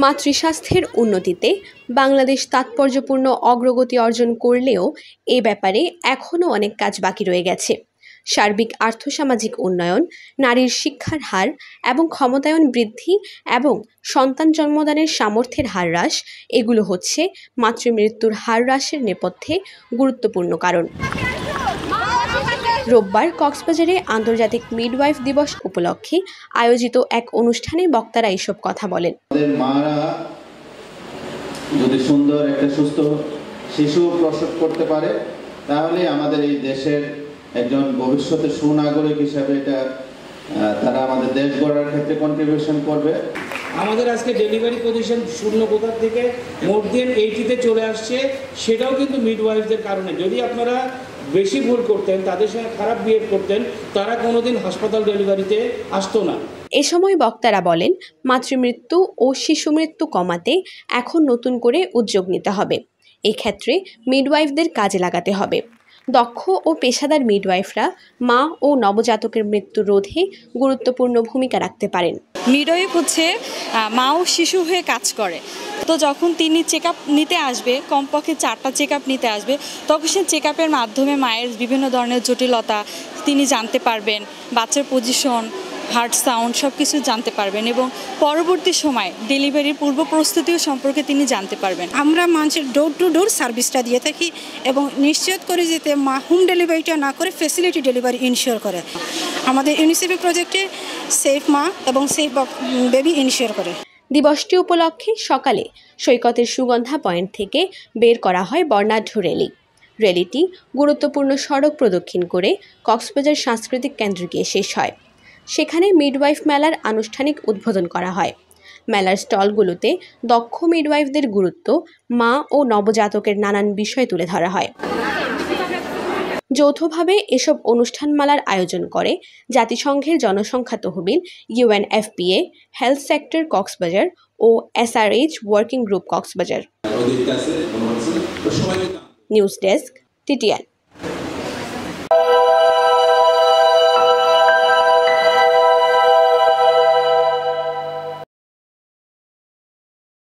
মাতৃস্বাস্থ্যের উন্নতিতে বাংলাদেশ তাৎপর্যপূর্ণ অগ্রগতি অর্জন করলেও এ ব্যাপারে এখনও অনেক কাজ বাকি রয়ে গেছে। সার্বিক আর্থসামাজিক উন্নয়ন, নারীর শিক্ষার হার এবং ক্ষমতায়ন বৃদ্ধি এবং সন্তান জন্মদানের সামর্থ্যের হার হ্রাস এগুলো হচ্ছে মাতৃমৃত্যুর হার হ্রাসের নেপথ্যে গুরুত্বপূর্ণ কারণ। রোববার কক্সবাজারে আন্তর্জাতিক মিডওয়াইফ দিবস উপলক্ষে আয়োজিত এক অনুষ্ঠানে বক্তারা এসব কথা বলেন। মারা যদি সুন্দর একটা সুস্থ শিশু প্রসব করতে পারে তাহলে আমাদের এই দেশের একজন ভবিষ্যতের সুনাগরিক হিসেবে তারা আমাদের দেশ গড়ার ক্ষেত্রে কন্ট্রিবিউশন করবে। আমাদের আজকে ডেলিভারি পজিশন শূন্য কোথা থেকে মোর দেন 80-তে চলে আসছে, সেটাও কিন্তু মিডওয়াইফদের কারণে। যদি আপনারা বেশি ভুল করতেন, তাদের সঙ্গে খারাপ বিহেভ করতেন, তারা কোনোদিন হাসপাতাল ডেলিভারিতে আসতো না। এ সময় বক্তারা বলেন, মাতৃমৃত্যু ও শিশু মৃত্যু কমাতে এখন নতুন করে উদ্যোগ নিতে হবে। এক্ষেত্রে মিডওয়াইফদের কাজে লাগাতে হবে। দক্ষ ও পেশাদার মিডওয়াইফরা মা ও নবজাতকের মৃত্যু রোধে গুরুত্বপূর্ণ ভূমিকা রাখতে পারেন। মিডওয়াইফ হচ্ছে মা ও শিশু হয়ে কাজ করে। তো যখন তিনি চেক আপ নিতে আসবে, কমপক্ষে 4টা চেক আপ নিতে আসবে, তখন সে চেক আপের মাধ্যমে মায়ের বিভিন্ন ধরনের জটিলতা তিনি জানতে পারবেন, বাচ্চার পজিশন, হার্ট সাউন্ড সব কিছু জানতে পারবেন এবং পরবর্তী সময় ডেলিভারির পূর্ব প্রস্তুতিও সম্পর্কে তিনি জানতে পারবেন। আমরা মানুষের ডোর টু ডোর সার্ভিসটা দিয়ে থাকি এবং নিশ্চিত করে যেতে মা হোম ডেলিভারিটা না করে ফ্যাসিলিটি ডেলিভারি ইনশিওর করে। আমাদের ইউনিসেফ প্রজেক্টে সেফ মা এবং সেফ বেবি ইনশিওর করে। দিবসটি উপলক্ষে সকালে সৈকতের সুগন্ধা পয়েন্ট থেকে বের করা হয় বর্ণাঢ্য র্যালি। র্যালিটি গুরুত্বপূর্ণ সড়ক প্রদক্ষিণ করে কক্সবাজার সাংস্কৃতিক কেন্দ্রে গিয়ে শেষ হয়। সেখানে মিডওয়াইফ মেলার আনুষ্ঠানিক উদ্বোধন করা হয়। মেলার স্টলগুলোতে দক্ষ মিডওয়াইফদের গুরুত্ব, মা ও নবজাতকের নানান বিষয় তুলে ধরা হয়। যৌথভাবে এসব অনুষ্ঠানমালার আয়োজন করে জাতিসংঘের জনসংখ্যা তহবিল, UNFPA, হেলথ সেক্টর কক্সবাজার ও SRH working group Cox's Bazar. News desk, TTN।